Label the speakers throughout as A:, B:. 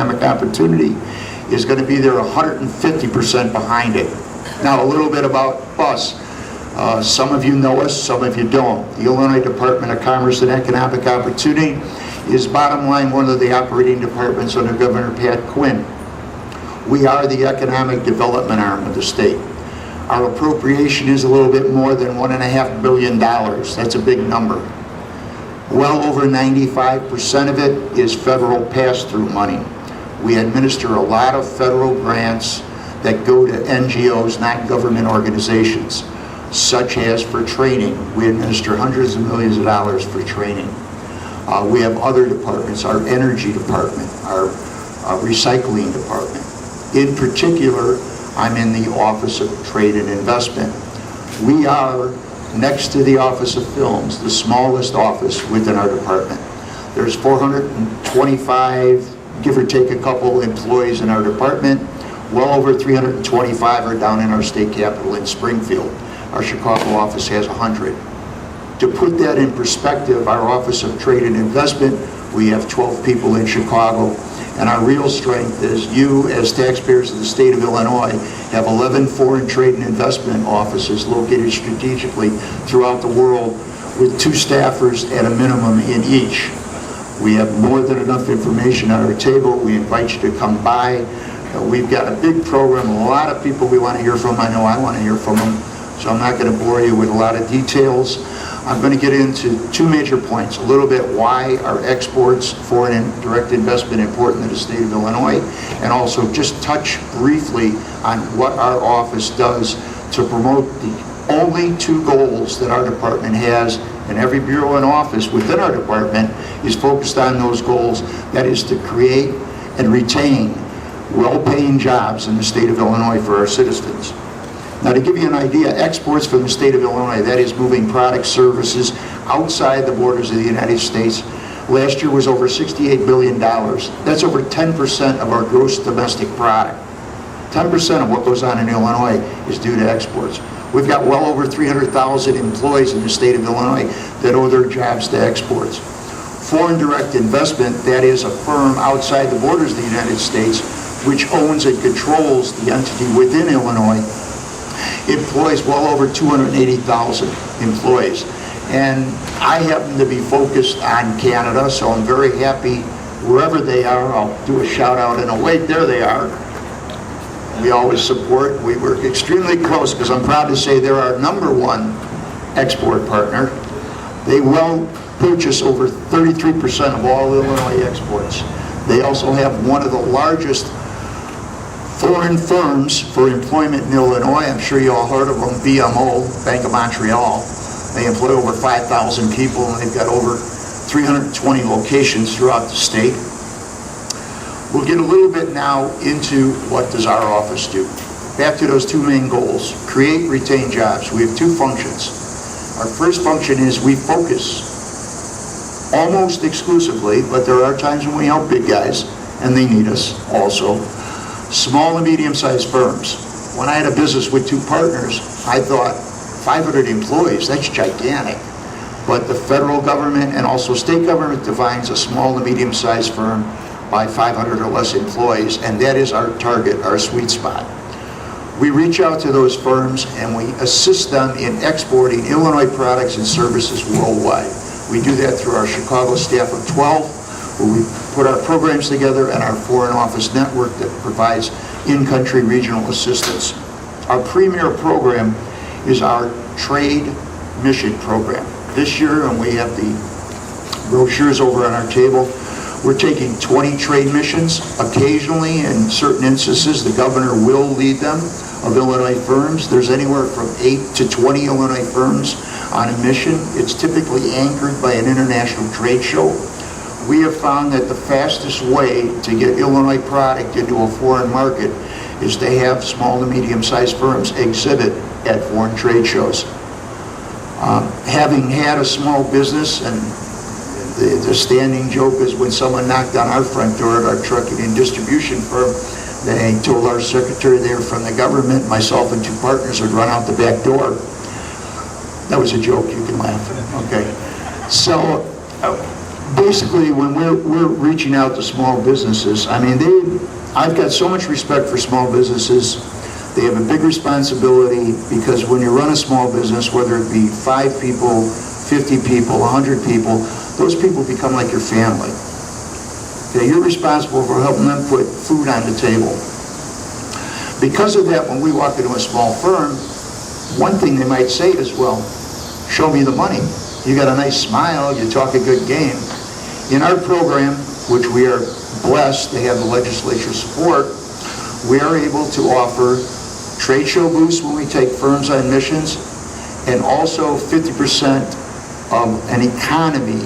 A: economic opportunity is going to be there 150% behind it. Now, a little bit about us. Some of you know us, some of you don't. The Illinois Department of Commerce and Economic Opportunity is, bottom line, one of the operating departments under Governor Pat Quinn. We are the economic development arm of the state. Our appropriation is a little bit more than $1.5 billion. That's a big number. Well over 95% of it is federal pass-through money. We administer a lot of federal grants that go to NGOs, not government organizations, such as for training. We administer hundreds of millions of dollars for training. We have other departments, our energy department, our recycling department. In particular, I'm in the Office of Trade and Investment. We are, next to the Office of Films, the smallest office within our department. There's 425, give or take a couple, employees in our department. Well over 325 are down in our state capital in Springfield. Our Chicago office has 100. To put that in perspective, our Office of Trade and Investment, we have 12 people in Chicago. And our real strength is you, as taxpayers of the state of Illinois, have 11 foreign trade and investment offices located strategically throughout the world with 2 staffers at a minimum in each. We have more than enough information on our table. We invite you to come by. We've got a big program, a lot of people we want to hear from. I know I want to hear from them, so I'm not going to bore you with a lot of details. I'm going to get into 2 major points. A little bit why are exports, foreign and direct investment important to the state of Illinois, and also just touch briefly on what our office does to promote the only 2 goals that our department has, and every bureau and office within our department is focused on those goals. That is to create and retain well-paying jobs in the state of Illinois for our citizens. Now, to give you an idea, exports from the state of Illinois, that is moving products, services outside the borders of the United States, last year was over $68 billion. That's over 10% of our gross domestic product. 10% of what goes on in Illinois is due to exports. We've got well over 300,000 employees in the state of Illinois that owe their jobs to exports. Foreign direct investment, that is a firm outside the borders of the United States, which owns and controls the entity within Illinois, employs well over 280,000 employees. And I happen to be focused on Canada, so I'm very happy wherever they are. I'll do a shout out and a wait. There they are. We always support. We work extremely close because I'm proud to say they're our #1 export partner. They will purchase over 33% of all Illinois exports. They also have one of the largest foreign firms for employment in Illinois. I'm sure you all heard of them, BMO, Bank of Montreal. They employ over 5,000 people, and they've got over 320 locations throughout the state. We'll get a little bit now into what does our office do. Back to those 2 main goals, create, retain jobs. We have 2 functions. Our first function is we focus almost exclusively, but there are times when we help big guys, and they need us also, small and medium-sized firms. When I had a business with 2 partners, I thought 500 employees, that's gigantic. But the federal government and also state government defines a small and medium-sized firm by 500 or less employees, and that is our target, our sweet spot. We reach out to those firms and we assist them in exporting Illinois products and services worldwide. We do that through our Chicago staff of 12, where we put our programs together, and our foreign office network that provides in-country regional assistance. Our premier program is our trade mission program. This year, and we have the brochures over on our table, we're taking 20 trade missions. Occasionally, in certain instances, the governor will lead them, of Illinois firms. There's anywhere from 8 to 20 Illinois firms on a mission. It's typically anchored by an international trade show. We have found that the fastest way to get Illinois product into a foreign market is to have small to medium-sized firms exhibit at foreign trade shows. Having had a small business, and the standing joke is when someone knocked on our front door at our trucking and distribution firm, they told our secretary they were from the government. Myself and 2 partners would run out the back door. That was a joke, you can laugh. Okay. So basically, when we're reaching out to small businesses, I mean, I've got so much respect for small businesses. They have a big responsibility because when you run a small business, whether it be 5 people, 50 people, 100 people, those people become like your family. Okay, you're responsible for helping them put food on the table. Because of that, when we walk into a small firm, one thing they might say is, well, show me the money. You got a nice smile, you talk a good game. In our program, which we are blessed to have the legislature support, we are able to offer trade show booths when we take firms on missions, and also 50% of an economy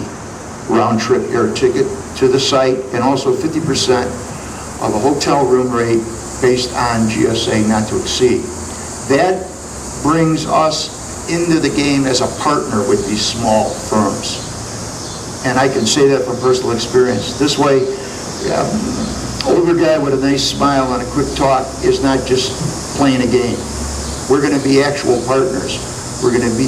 A: round-trip air ticket to the site, and also 50% of a hotel room rate based on GSA not to exceed. That brings us into the game as a partner with these small firms. And I can say that from personal experience. This way, older guy with a nice smile and a quick talk is not just playing a game. We're going to be actual partners. We're going to be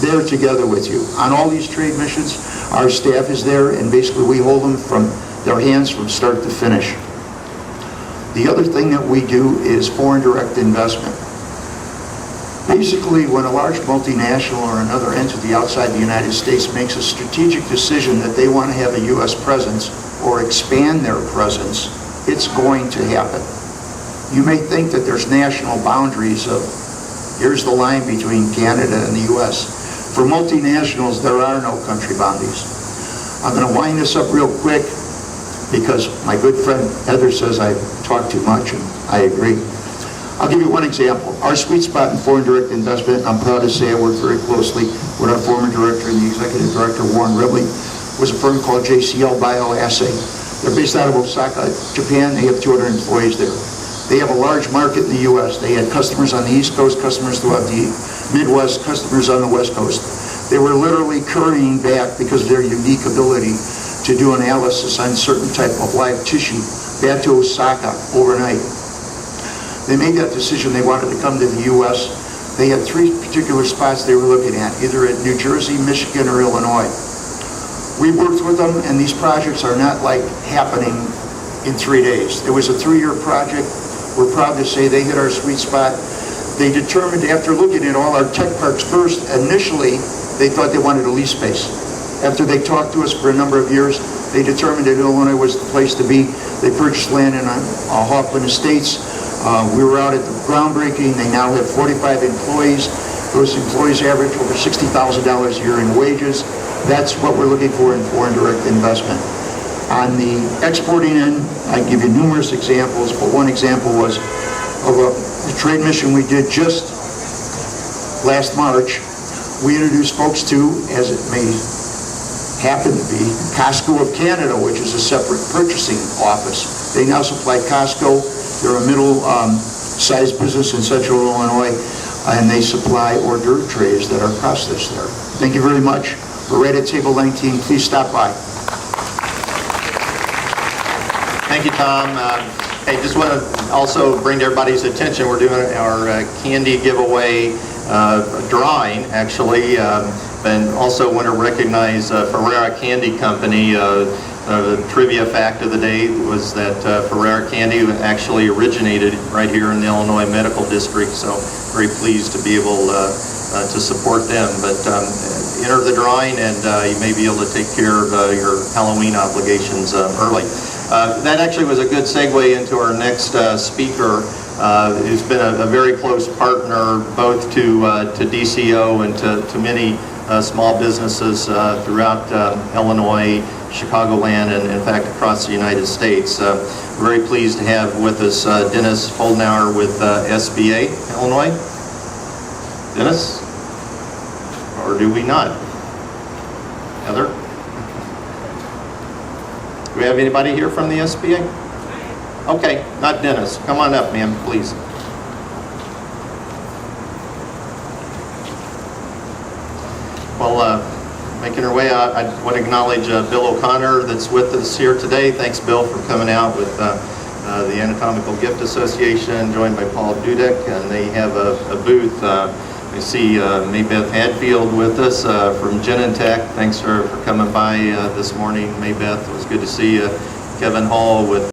A: there together with you. On all these trade missions, our staff is there, and basically we hold them from their hands from start to finish. The other thing that we do is foreign direct investment. Basically, when a large multinational or another entity outside the United States makes a strategic decision that they want to have a U.S. presence or expand their presence, it's going to happen. You may think that there's national boundaries of, here's the line between Canada and the U.S. For multinationals, there are no country boundaries. I'm going to wind this up real quick because my good friend Heather says I talk too much, and I agree. I'll give you one example. Our sweet spot in foreign direct investment, I'm proud to say I worked very closely with our former director and the executive director, Warren Ribley, was a firm called JCL Bioassay. They're based out of Osaka, Japan. They have 200 employees there. They have a large market in the U.S. They had customers on the East Coast, customers throughout the Midwest, customers on the West Coast. They were literally currying back because of their unique ability to do analysis on certain type of live tissue back to Osaka overnight. They made that decision. They wanted to come to the U.S. They had 3 particular spots they were looking at, either at New Jersey, Michigan, or Illinois. We worked with them, and these projects are not like happening in 3 days. It was a 3-year project. We're proud to say they hit our sweet spot. They determined, after looking at all our tech parks first, initially they thought they wanted a lease space. After they talked to us for a number of years, they determined that Illinois was the place to be. They purchased land in Hoffman Estates. We were out at the groundbreaking. They now have 45 employees. Those employees average over $60,000 a year in wages. That's what we're looking for in foreign direct investment. On the exporting end, I give you numerous examples, but one example was of a trade mission we did just last March. We introduced folks to, as it may happen to be, Costco of Canada, which is a separate purchasing office. They now supply Costco. They're a middle-sized business in central Illinois, and they supply hors d'oeuvre trays that are processed there. Thank you very much. We're right at table 19. Please stop by.
B: Thank you, Tom. I just want to also bring to everybody's attention, we're doing our candy giveaway drawing, actually, and also want to recognize Ferrara Candy Company. The trivia fact of the day was that Ferrara Candy actually originated right here in the Illinois Medical District, so very pleased to be able to support them. But enter the drawing, and you may be able to take care of your Halloween obligations early. That actually was a good segue into our next speaker, who's been a very close partner both to DCO and to many small businesses throughout Illinois, Chicagoland, and in fact across the United States. We're very pleased to have with us Dennis Foldenauer with SBA Illinois. Dennis? Or do we not? Heather? Do we have anybody here from the SBA? Okay, not Dennis. Come on up, ma'am, please. Well, making her way out, I want to acknowledge Bill O'Connor that's with us here today. Thanks, Bill, for coming out with the Anatomical Gift Association, joined by Paul Dudek, and they have a booth I see Maybeth Hadfield with us from Genentech. Thanks for coming by this morning, Maybeth. It was good to see you. Kevin Hall with